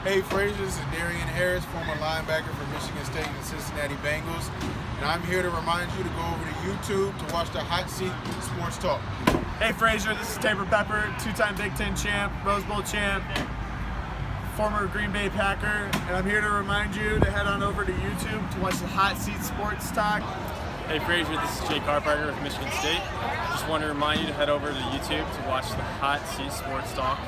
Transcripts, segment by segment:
Hey Frazier, this is Darian Harris, former linebacker for Michigan State and Cincinnati Bengals. And I'm here to remind you to go over to YouTube to watch the Hot Seat Sports Talk. Hey Frazier, this is Tabor Pepper, two-time Big Ten champ, Rose Bowl champ, former Green Bay Packer. And I'm here to remind you to head on over to YouTube to watch the Hot Seat Sports Talk. Hey Frazier, this is Jay Carpenter with Michigan State. Just want to remind you to head over to YouTube to watch the Hot Seat Sports Talk.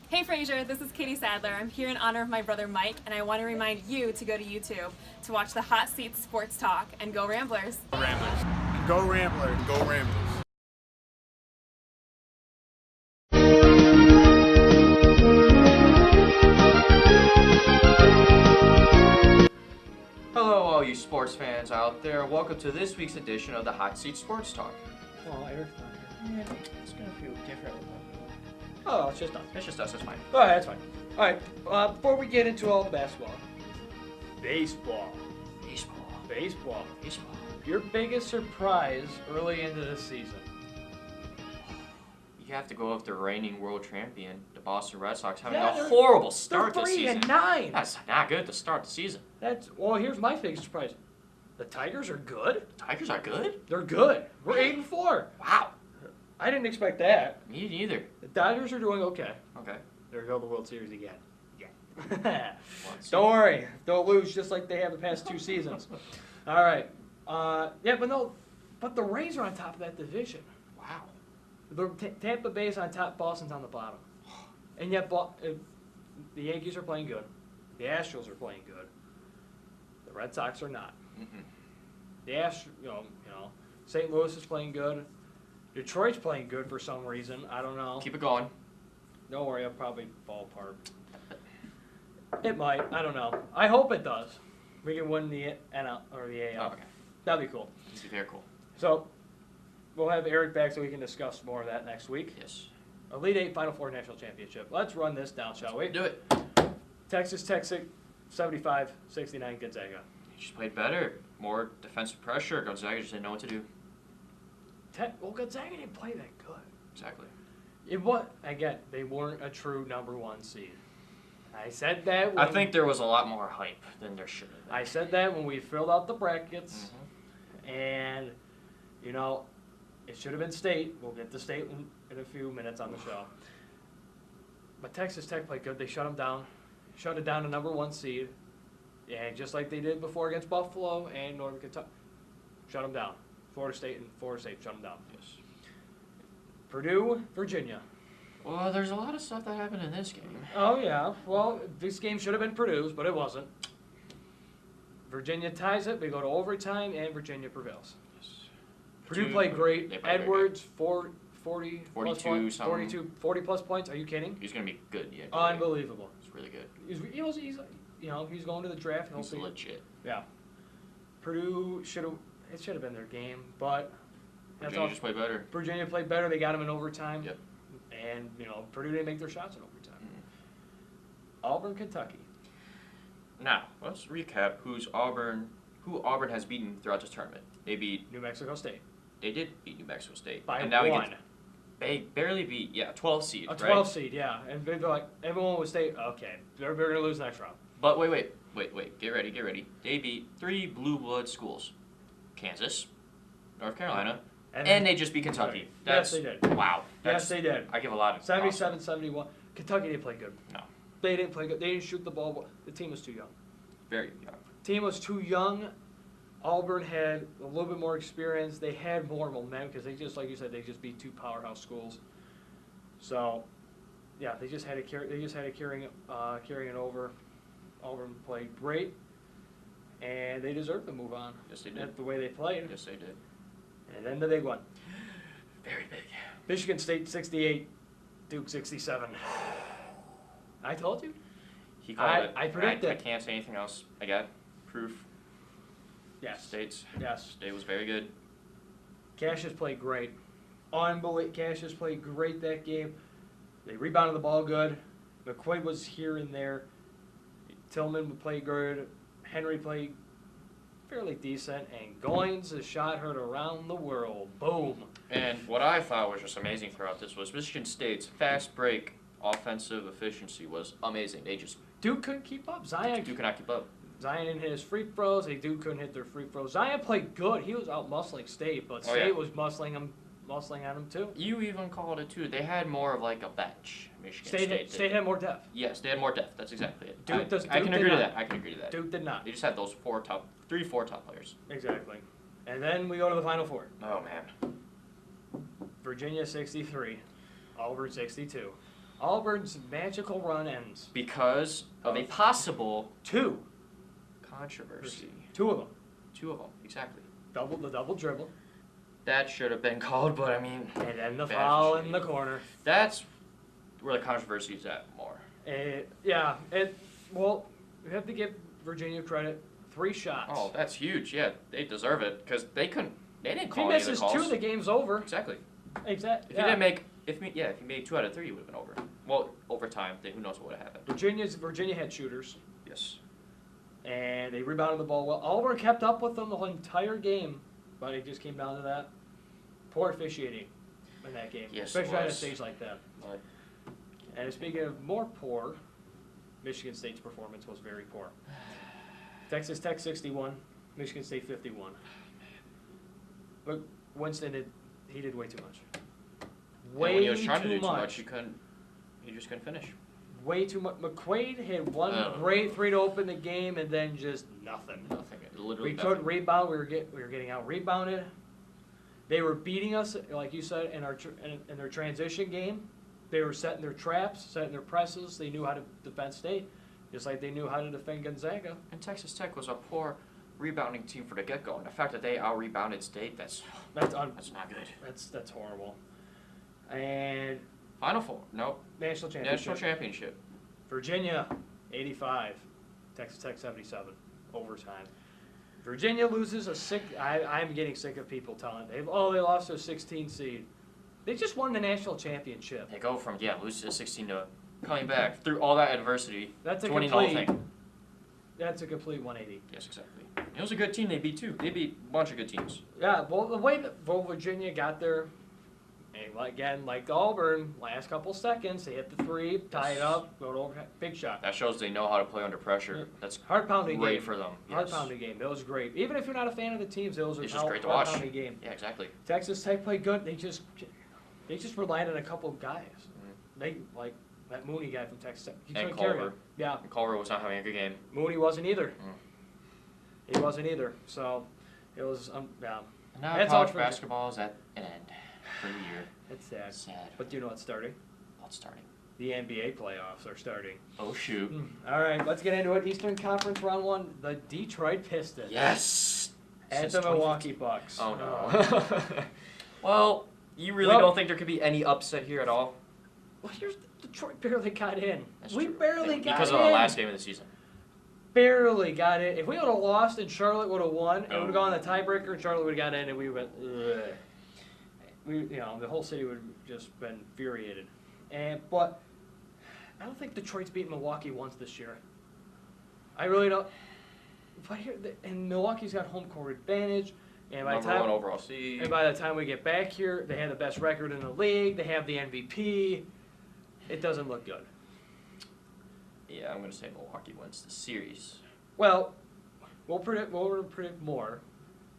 Hey Frazier, this is Katie Sadler. I'm here in honor of my brother Mike, and I want to remind you to go to YouTube to watch the Hot Seat Sports Talk, and go Ramblers. Go Ramblers. Go Ramblers. Go Ramblers. Hello, all you sports fans out there. Welcome to this week's edition of the Hot Seat Sports Talk. Oh, Eric's not here. Yeah, it's gonna feel different. Oh, it's just us. It's just us. It's fine. All right, that's fine. All right, before we get into all the basketball, baseball. Your biggest surprise early into the season? You have to go with the reigning world champion, the Boston Red Sox, having Yeah, a horrible start They're this season. 3-9. That's not good to start the season. Well, here's my biggest surprise. The Tigers are good. Tigers are good? They're good. We're 8-4. Wow. I didn't expect that. Me neither. The Dodgers are doing okay. Okay. They're going to the World Series again. Yeah. Let's see. Don't worry. They'll lose just like they have the past 2 seasons. All right. But the Rays are on top of that division. Wow. Tampa Bay's on top, Boston's on the bottom. And yet the Yankees are playing good. The Astros are playing good. The Red Sox are not. The St. Louis is playing good. Detroit's playing good for some reason. I don't know. Keep it going. Don't worry, I'll probably fall apart. It might. I don't know. I hope it does. We can win the NL or the AL. Oh, okay. That'd be cool. That'd be very cool. So we'll have Eric back so we can discuss more of that next week. Yes. Elite Eight Final Four National Championship. Let's run this down, shall we? Do it. Texas Tech 75-69 Gonzaga. You just played better. More defensive pressure. Gonzaga just didn't know what to do. Gonzaga didn't play that good. Exactly. Again, they weren't a true number 1 seed. I said that I think there was a lot more hype than there should have been. I said that when we filled out the brackets, and, it should have been State. We'll get to State in a few minutes on the show. But Texas Tech played good. They shut them down. Shut it down to number 1 seed. And just like they did before against Buffalo and Northern Kentucky. Shut them down. Florida State shut them down. Yes. Purdue, Virginia. Well, there's a lot of stuff that happened in this game. Oh, yeah. Well, this game should have been Purdue's, but it wasn't. Virginia ties it. We go to overtime, and Virginia prevails. Yes. Purdue played great. They played Edwards, 40 plus 42 points. something. 42, 40 plus points. Are you kidding? He's going to be good. Yeah. Unbelievable. It's really good. He's going to the draft. He's legit. Yeah. Purdue should have been their game, but Virginia just played better. Virginia played better. They got him in overtime. Yep. And, Purdue didn't make their shots in overtime. Auburn, Kentucky. Now, let's recap who Auburn has beaten throughout this tournament. They beat New Mexico State. They did beat New Mexico State. By and now 1. They barely beat, 12 seed, A right? 12 seed, yeah. And they're like, everyone would say, okay, they're going to lose next round. But wait. Get ready. They beat 3 blue blood schools. Kansas, North Carolina, and they just beat Kentucky. Yes, they did. Wow. Yes, they did. I give a lot of 77-71. Kentucky didn't play good. No. They didn't play good. They didn't shoot the ball well. The team was too young. Very young. Team was too young. Auburn had a little bit more experience. They had more momentum because they just, like you said, they just beat 2 powerhouse schools. So, yeah, they just had to carry. They just had to carrying it over. Auburn played great, and they deserved to move on. Yes, they did. That's the way they played. Yes, they did. And then the big one. Very big. Michigan State 68, Duke 67. I told you. He called it. I predicted. I can't say anything else. I got proof. Yes. Yes. State was very good. Cassius played great. Cassius played great that game. They rebounded the ball good. McQuaid was here and there. Tillman played good. Henry played fairly decent. And Goins has shot heard around the world. Boom. And what I thought was just amazing throughout this was Michigan State's fast break offensive efficiency was amazing. They just Duke couldn't keep up. Zion Duke could not keep up. Zion didn't hit his free throws. Duke couldn't hit their free throws. Zion played good. He was out muscling State, but State was muscling on him too. You even called it too. They had more of like a bench. Michigan State. State had more depth. Yes, they had more depth. That's exactly it. Duke I can did agree to not. that. I can agree to that. Duke did not. They just had those 4 top players. Exactly. And then we go to the Final Four. Oh man. Virginia 63, Auburn 62. Auburn's magical run ends. Because of a possible 2 controversy. 2 of them. 2 of them, exactly. The double dribble. That should have been called, but I mean. And then the bad foul shit. in the corner. That's where the controversy is at more. Well, we have to give Virginia credit. 3 shots. Oh, that's huge. Yeah, they deserve it because they didn't If he call any of the misses calls. 2, the game's over. Exactly. Exactly. If he didn't make, if he made 2 out of 3, it would have been over. Well, overtime, who knows what would have happened. Virginia had shooters, Yes. and they rebounded the ball well. Auburn kept up with them the whole entire game, but it just came down to that. Poor officiating in that game, Yes, it especially on a was. stage like that. But And speaking of more poor, Michigan State's performance was very poor. Texas Tech 61, Michigan State 51. But Winston did way too much. when he was trying to do too much, he just couldn't finish. Way too much. McQuaid had one Oh. great 3 to open the game, and then just nothing. Nothing. Literally We nothing. couldn't rebound. We were getting out rebounded. They were beating us, like you said, in their transition game. They were setting their traps, setting their presses. They knew how to defend State, just like they knew how to defend Gonzaga. And Texas Tech was a poor rebounding team for the get-go. And the fact that they out-rebounded State, that's not good. That's horrible. And Final Four. Nope. national championship. National championship. Virginia, 85. Texas Tech 77. Overtime. Virginia loses I'm getting sick of people telling they lost to a 16 seed. They just won the national championship. They go from losing to 16 to coming back through all that adversity. That's a to winning the whole complete. thing. That's a complete 180. Yes, exactly. It was a good team they beat too. They beat a bunch of good teams. Yeah, well, the way that Virginia got there, again, like Auburn, last couple seconds, they hit the 3, tie it up, go to overtime, big shot. That shows they know how to play under pressure. Yeah. That's Hard pounding great game. for them. Hard Yes. pounding game. It was great. Even if you're not a fan of the teams, it was a It's just great to hard watch. pounding game. Yeah, exactly. Texas Tech played good. They just relied on a couple of guys. Mhm. They like that Mooney guy from Texas Tech. He And couldn't carry Culver. him. Yeah, And Culver was not having a good game. Mooney wasn't either. Mm. He wasn't either. So it was yeah. And now That's all college for- basketball is at an end for the year. It's sad. Sad. But do you know what's starting? What's starting? The NBA playoffs are starting. Oh shoot. All right, let's get into it. Eastern Conference round 1. The Detroit Pistons. Yes. At Since the 2015. Milwaukee Bucks. Oh no. Well, you really Well- don't think there could be any upset here at all? Well, here's Detroit barely got in. That's We true. barely got because in. of the last game of the season. Barely got in. If we would have lost and Charlotte would have won, it would Oh. have gone the tiebreaker and Charlotte would have got in, and we went. Ugh. The whole city would have just been infuriated. But I don't think Detroit's beaten Milwaukee once this year. I really don't. But and Milwaukee's got home court advantage, and by the Number 1 time overall seed. and by the time we get back here, they have the best record in the league. They have the MVP. It doesn't look good. Yeah, I'm gonna say Milwaukee wins the series. Well, we'll predict more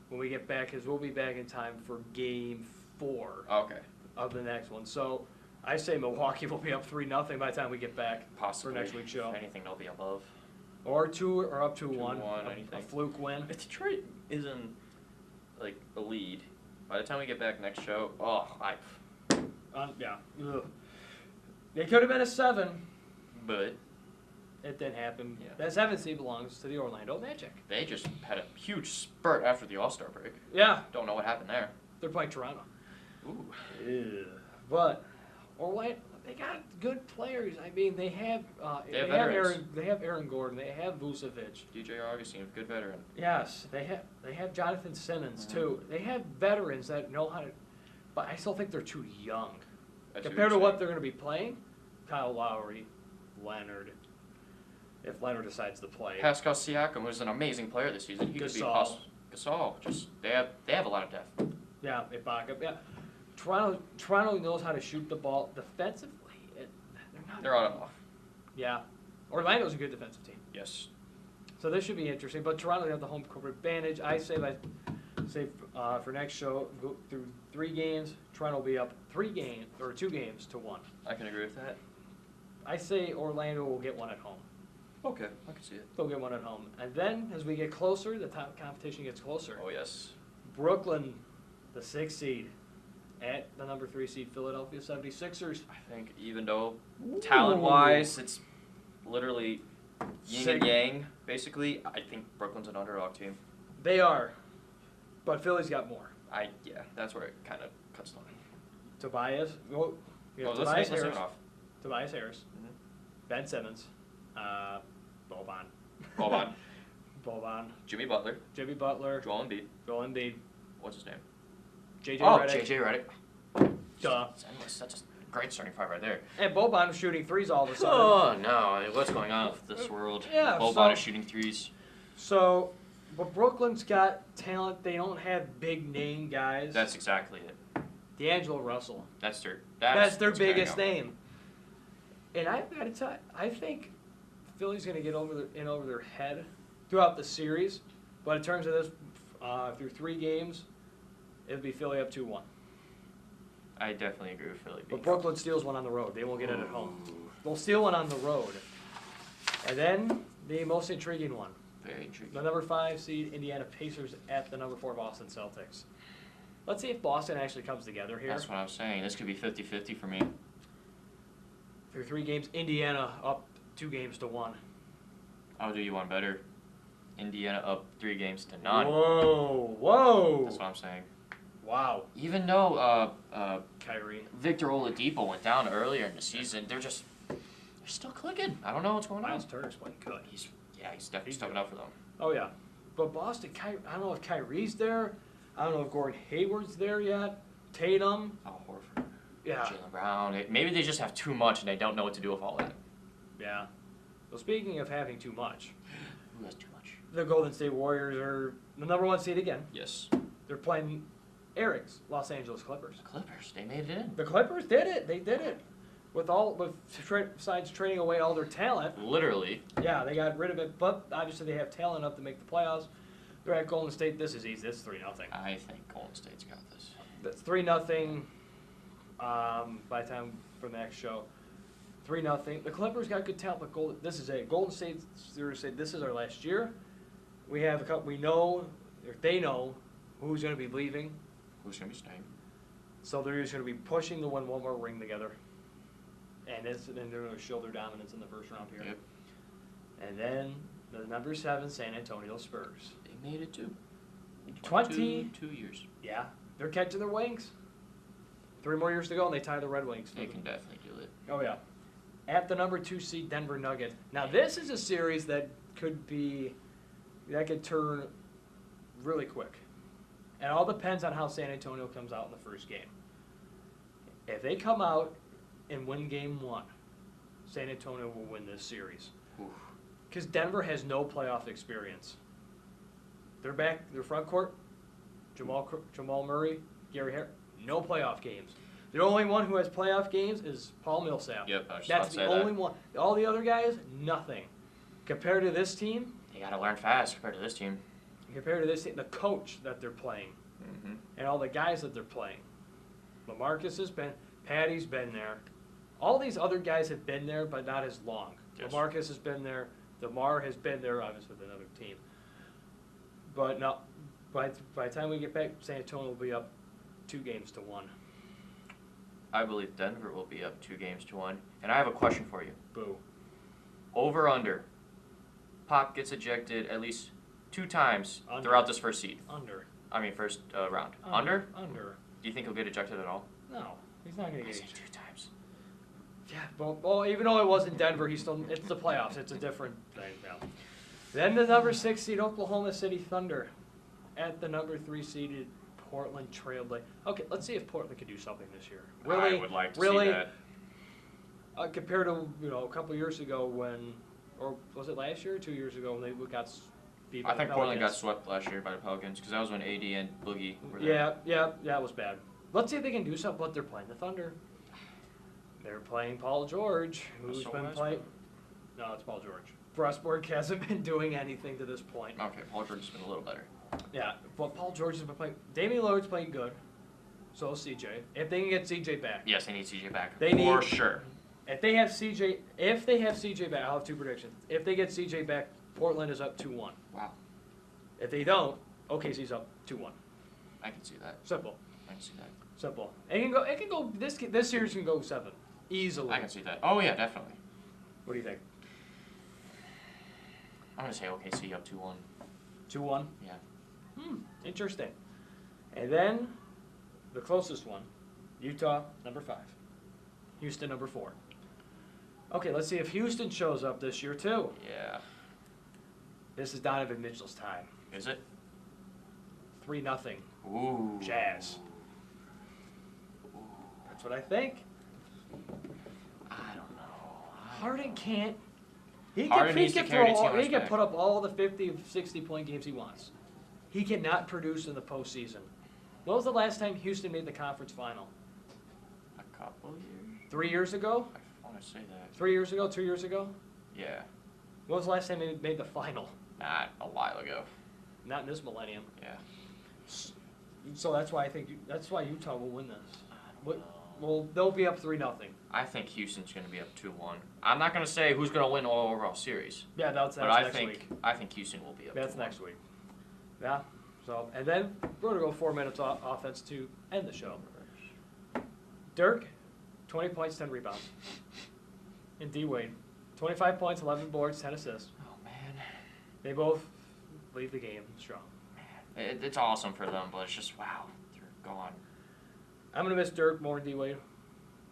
when we get back, because we'll be back in time for Game 4 Okay. of the next one. So I say Milwaukee will be up 3-0 by the time we get back Possibly. for next week's show, If anything, they'll be above. or up 2-1, 2-1, a anything. fluke win. If Detroit is in, like, a lead, by the time we get back next show, Yeah. Ugh. They could have been a 7. but It didn't happen. Yeah. That 7 seed belongs to the Orlando Magic. they just had a huge spurt after the All-Star break. Yeah, Don't know what happened there. they're playing Toronto. Ooh. But Orlando, they got good players. I mean, they have veterans. Aaron Gordon. They have Vucevic. DJ Augustine, good veteran. Yes, they have Jonathan Simmons too. They have veterans that know how to. But I still think they're too young compared to what they're going to be playing. Kyle Lowry, Leonard. If Leonard decides to play, Pascal Siakam was an amazing player this season. He could be Gasol. possible. Gasol, just they have a lot of depth. yeah, Ibaka, yeah. Toronto knows how to shoot the ball defensively. They're not They're on and off. Yeah. Orlando's a good defensive team. Yes. So this should be interesting. But Toronto have the home court advantage. I say for next show, go through 3 games. Toronto will be up 2 games to 1. I can agree with that. I say Orlando will get 1 at home. Okay, I can see it. They'll get 1 at home. And then as we get closer, the top competition gets closer. Oh, yes. Brooklyn, the 6th seed, at the number 3 seed Philadelphia 76ers. I think even though talent-wise, it's literally yin and yang, basically, I think Brooklyn's an underdog team. They are, but Philly's got more. Yeah, that's where it kind of cuts the line. Tobias, Let's start off. Tobias Harris, Mhm. Ben Simmons, Boban, Boban. Jimmy Butler. Jimmy Butler, Joel Embiid. What's his name? JJ Oh, Redick. JJ Redick. Duh. Such a great starting 5 right there. And Boban was shooting threes all of a sudden. Oh, no. What's going on with this world? Yeah, Boban is shooting threes. So, but Brooklyn's got talent. They don't have big name guys. That's exactly it. D'Angelo Russell. That's their Biggest name. And I've got to tell you, I think Philly's going to get over their head throughout the series. But in terms of this, through 3 games, it'll be Philly up 2-1. I definitely agree with Philly. But Brooklyn steals 1 on the road. They won't get it at home. They'll steal 1 on the road. And then the most intriguing one. Very intriguing. The number 5 seed Indiana Pacers at the number 4 Boston Celtics. Let's see if Boston actually comes together here. That's what I'm saying. This could be 50-50 for me. Through 3 games, Indiana up 2 games to 1. I'll do you one better. Indiana up 3 games to none. Whoa. That's what I'm saying. Wow. Even though Kyrie. Victor Oladipo went down earlier in the season, they're still clicking. I don't know what's going on. Miles Turner's playing good. He's definitely stepping up for them. Oh, yeah. But Boston, I don't know if Kyrie's there. I don't know if Gordon Hayward's there yet. Tatum. Al Horford. Yeah. Jaylen Brown. Maybe they just have too much and they don't know what to do with all that. Yeah. Well, speaking of having too much, Who has too much? the Golden State Warriors are the number 1 seed again. Yes. They're playing Eric's Los Angeles Clippers. The Clippers. They made it in. The Clippers did it. They did it. Besides trading away all their talent. Literally. Yeah, they got rid of it, but obviously they have talent enough to make the playoffs. They're at Golden State. This is easy. It's 3-0. I think Golden State's got this. That's 3-0. By the time for the next show, 3-0. The Clippers got good talent, but this is it. Golden State said this is our last year. We have a couple. We know, or they know, who's going to be leaving. Who's going to be staying? So they're just going to be pushing to win 1 more ring together. And then they're going to show their dominance in the first round here. Yep. And then the number 7 San Antonio Spurs. They made it too. 22 years. Yeah, they're catching their wings. 3 more years to go, and they tie the Red Wings. They can definitely do it. Oh, yeah. At the number 2 seed Denver Nuggets. Now, this is a series that could turn really quick. And it all depends on how San Antonio comes out in the first game. If they come out and win game 1, San Antonio will win this series. Because Denver has no playoff experience. They're back, their front court, Jamal Murray, Gary Harris, no playoff games. The only one who has playoff games is Paul Millsap. Yep, I was just That's about to the say only one. All the other guys, nothing. Compared to this team, They got to learn fast compared to this team. the coach that they're playing, and all the guys that they're playing. LaMarcus has been, Patty's been there. All these other guys have been there, but not as long. Yes. LaMarcus has been there. DeMar has been there, obviously, with another team. But no, by the time we get back, San Antonio will be up 2 games to 1. I believe Denver will be up 2 games to 1. And I have a question for you. Boo. Over under. Pop gets ejected at least 2 times Under. throughout this first first round. Under? Under. Do you think he'll get ejected at all? No, he's not going to I get say it. 2 times. Yeah, well, even though it was in Denver, it's the playoffs. It's a different thing now. Then the number 6 seed Oklahoma City Thunder at the number 3 seeded Portland Trail Blazers. Okay, let's see if Portland can do something this year. Really, I would like to really, see that. Compared to a couple years ago or was it last year or 2 years ago when they got beat by I think the Portland got Pelicans? swept last year by the Pelicans because that was when AD and Boogie were there. Yeah, it was bad. Let's see if they can do something, but they're playing the Thunder. They're playing Paul George, who's So been Westbrook. playing. No, it's Paul George. Westbrook hasn't been doing anything to this point. Okay, Paul George has been a little better. Yeah, but Paul George has been playing. Damian Lillard's playing good. So is CJ. If they can get CJ back. Yes, they need CJ back. They for need- sure. If they have CJ back, I'll have two predictions. If they get CJ back, Portland is up 2-1. Wow, If they don't, OKC's up 2-1. I can see that. Simple. I can see that. Simple. It can go. It can go. This series can go 7 easily. I can see that. Oh yeah, definitely. What do you think? I'm gonna say OKC up 2-1. 2-1. Yeah. Interesting. And then the closest one, Utah number 5, Houston number 4. Okay, let's see if Houston shows up this year too. Yeah. This is Donovan Mitchell's time. Is it? 3-0. Ooh. Jazz. That's what I think. I don't know. Harden can't. He Harden can, he needs to can carry throw. the team on He his can back. put up all the 50, 60-point games he wants. He cannot produce in the postseason. When was the last time Houston made the conference final? A couple years. 3 years ago? I want to say that. 3 years ago? 2 years ago? Yeah. When was the last time they made the final? Not a while ago. Not in this millennium. Yeah. So that's why I think that's why Utah will win this. Well, they'll be up 3-0. I think Houston's going to be up 2-1. I'm not going to say who's going to win the overall series, Yeah, that's but I next think week. I think Houston will be up. That's 2-1. next week. Yeah. So and then we're gonna go 4 minutes offense to end the show. Dirk, 20 points, 10 rebounds. And D Wade, 25 points, 11 boards, 10 assists. Oh man. They both leave the game strong. It's awesome for them, but it's just wow, they're gone. I'm gonna miss Dirk more than D Wade.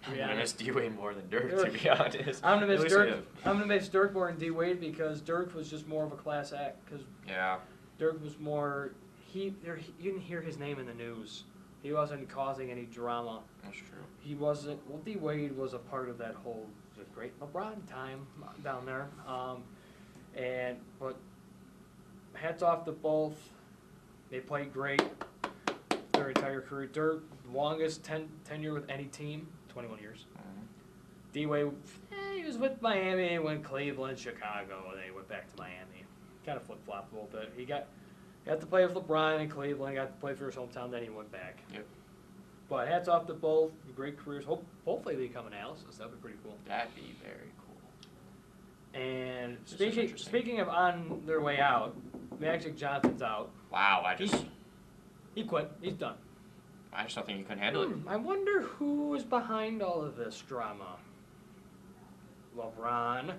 I'm gonna miss D-Wade more than Dirk, to be honest. I'm gonna miss At least we Dirk. have- I'm gonna miss Dirk more than D Wade because Dirk was just more of a class act. Because Yeah. Dirk was more. You didn't hear his name in the news. He wasn't causing any drama. That's true. He wasn't. Well, D Wade was a part of that whole great LeBron time down there. But hats off to both. They played great their entire career. Dirk, longest tenure with any team, 21 years. Mhm. D Wade, he was with Miami, went Cleveland, Chicago, and then he went back to Miami. Kind of flip flopped a little bit. He got to play with LeBron in Cleveland. Got to play for his hometown. Then he went back. Yep. But hats off to both. Great careers. Hopefully they become analysis. That'd be pretty cool. That'd be very cool. And This is speaking interesting. of on their way out, Magic Johnson's out. Wow, He quit. He's done. I just don't think you couldn't handle it. I wonder who is behind all of this drama. LeBron.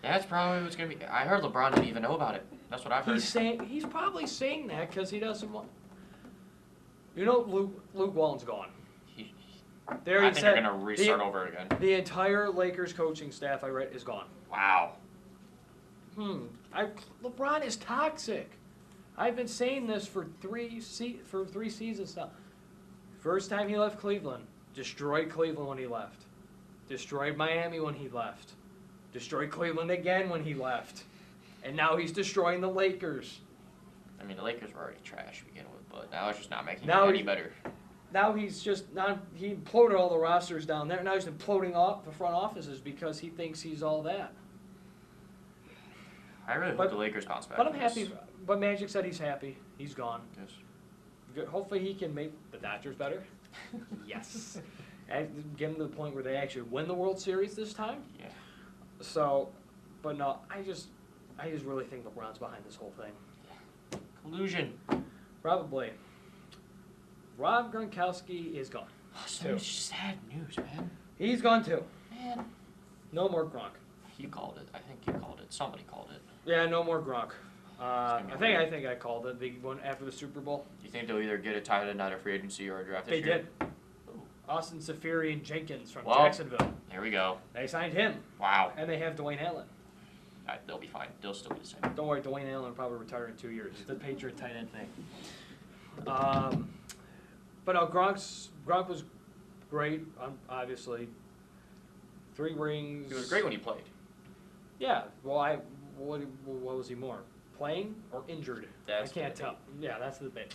That's probably what's gonna be. I heard LeBron didn't even know about it. That's what I've heard. He's probably saying that because he doesn't want. You know, Luke Walton's gone. He, They I already think said they're gonna restart over again. the entire Lakers coaching staff I read is gone. Wow. LeBron is toxic. I've been saying this for three seasons now. First time he left Cleveland, destroyed Cleveland when he left. Destroyed Miami when he left. Destroyed Cleveland again when he left. And now he's destroying the Lakers. I mean, the Lakers were already trash to begin with, but now it's just not making Now it any he- better. Now he imploded all the rosters down there. Now he's imploding off the front offices because he thinks he's all that. I really But- hope the Lakers bounce back. But I'm from happy. this. But Magic said he's happy. He's gone. Yes. Good. Hopefully he can make the Dodgers better. Yes. And get them to the point where they actually win the World Series this time. Yeah. So, but no, I just really think LeBron's behind this whole thing. Collusion. Probably. Rob Gronkowski is gone. So it's just sad news, man. He's gone too. Man. No more Gronk. You called it. I think you called it. Somebody called it. Yeah, no more Gronk. I gonna be think weird. I called it the one after the Super Bowl. Do you think they'll either get a tight end out of free agency or a draft They this year? did. Austin Safarian Jenkins from Well. Jacksonville. There we go. They signed him, Wow. and they have Dwayne Allen. They'll be fine. They'll still be the same. Don't worry, Dwayne Allen will probably retire in 2 years. It's the Patriot tight end thing. But no, Gronk was great. Obviously, 3 rings. He was great when he played. Yeah. Well, what was he more? Playing or injured? That's I can't the tell. Yeah, that's the debate.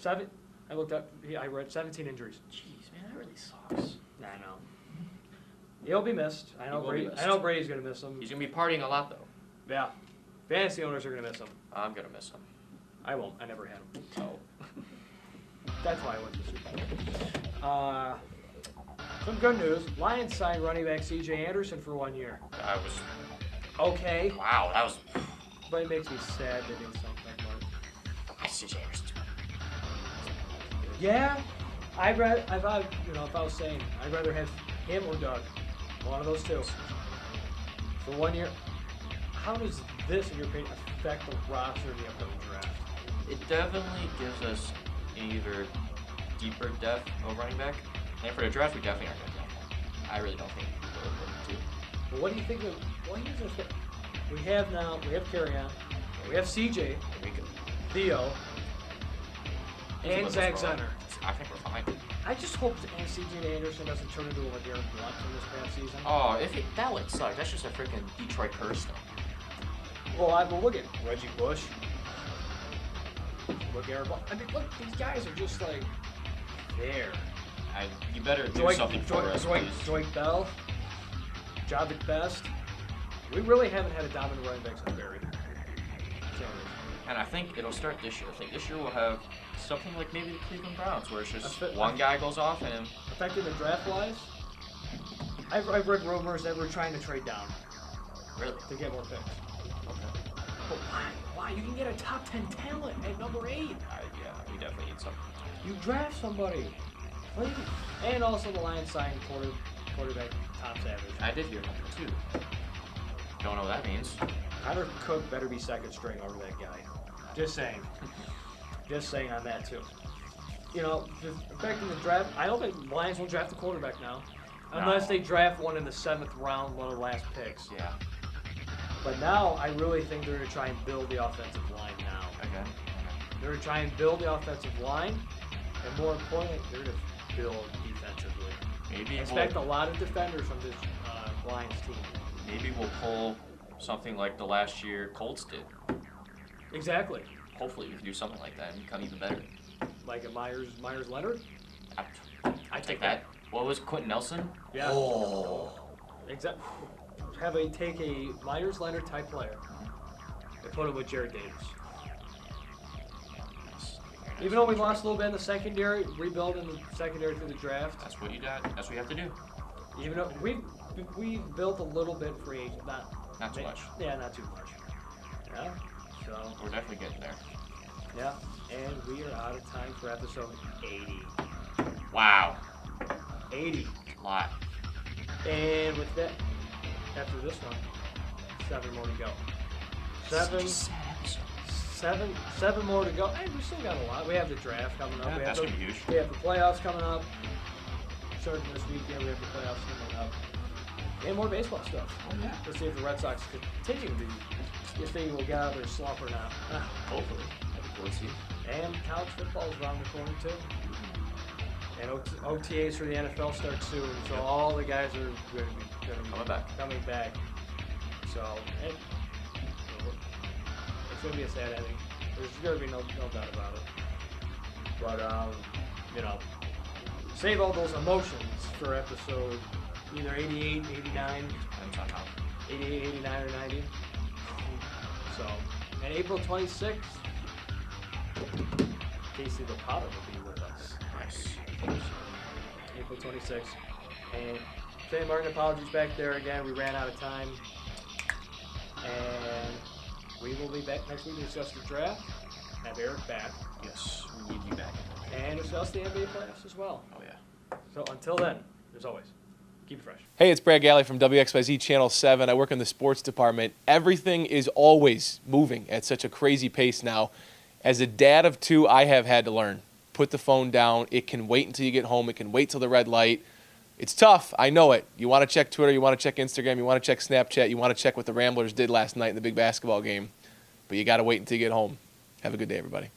I looked up. I read 17 injuries. Jeez, man, that really sucks. I know. He'll be missed. I know will be missed. I know Brady's gonna miss him. He's gonna be partying a lot though. Yeah. Fantasy owners are gonna miss him. I'm gonna miss him. I won't. I never had him. Oh. That's why I went to the Super Bowl. Some good news. Lions signed running back C.J. Anderson for 1 year. I was. Okay. Wow, that was. But it makes me sad to do something like that. C.J. Anderson's Yeah. If I was saying, I'd rather have him or Doug. One of those two. For 1 year. How does this, in your opinion, affect the roster of the upcoming draft? It definitely gives us either deeper depth of running back, and for the draft, we definitely aren't going to get that. I really don't think we're going to. Well, what do you think of? Well, here's the thing. We have Carrion, we have CJ, We could, Theo, and Zach Zenner. I think we're fine. I just hope that CJ Anderson doesn't turn into a LeGarrette Blunt from this past season. Oh, that would suck. That's just a freaking Detroit curse thing. Well, look at Reggie Bush. LeGarrette Blunt. I mean, look, these guys are just like there. You better do something for us, please. Joyke Bell, Javik Best. We really haven't had a dominant running back since Barry. And I think it'll start this year. I think this year we'll have something like maybe the Cleveland Browns, where it's just one guy goes off and affected the draft-wise, I've read rumors that we're trying to trade down. Really? To get more picks. Okay. But why? Why? You can get a top 10 talent at number 8. Yeah, we definitely need something. You draft somebody. Please. And also the Lions signed quarterback Tom Savage. I did hear that too. Don't know what that means. Connor Cook better be second string over that guy. Just saying. Just saying on that too. You know, affecting the draft, I don't think the Lions will draft a quarterback now. Unless they draft one in the 7th round, one of the last picks. Yeah. But now, I really think they're going to try and build the offensive line now. Okay. They're going to try and build the offensive line, and more importantly, they're going to build defensively. Maybe expect a lot of defenders from this Lions team. Maybe we'll pull something like the last year Colts did. Exactly. Hopefully we can do something like that and become even better. Like a Myers Leonard? I'd take that. What was Quentin Nelson? Yeah. Oh. Exactly. Take a Myers Leonard type player and put him with Jared Davis. Even though we lost a little bit in the secondary, rebuilding the secondary through the draft. That's what you got. That's what you have to do. Even though we built a little bit free agent, not too much. Yeah, not too much. Yeah. So we're definitely getting there. Yeah, and we are out of time for episode 80. Wow. 80. A lot. And with that, after this one, 7 more to go. Seven more to go. Hey, we still got a lot. We have the draft coming up. Yeah, that's gonna be huge. We have the playoffs coming up. Starting this weekend, we have the playoffs coming up. And more baseball stuff. Oh, yeah. Let's see if the Red Sox continue to be, if they will get out of their slump or not. Hopefully. We'll see. And college football is around the corner too. And OTAs for the NFL start soon, so all the guys are going to be coming back. So it's going to be a sad ending. There's going to be no doubt about it. But save all those emotions for episode either 88, 89, 88, 89, or 90. So, and April 26th, Casey the Potter will be with us. Nice. April 26th. And St. Martin, apologies back there again. We ran out of time. And we will be back next week to discuss the draft. Have Eric back. Yes, we need you back. And discuss the NBA playoffs as well. Oh, yeah. So until then, as always, keep it fresh. Hey, it's Brad Galley from WXYZ Channel 7. I work in the sports department. Everything is always moving at such a crazy pace now. As a dad of 2, I have had to learn. Put the phone down. It can wait until you get home. It can wait till the red light. It's tough. I know it. You want to check Twitter. You want to check Instagram. You want to check Snapchat. You want to check what the Ramblers did last night in the big basketball game. But you got to wait until you get home. Have a good day, everybody.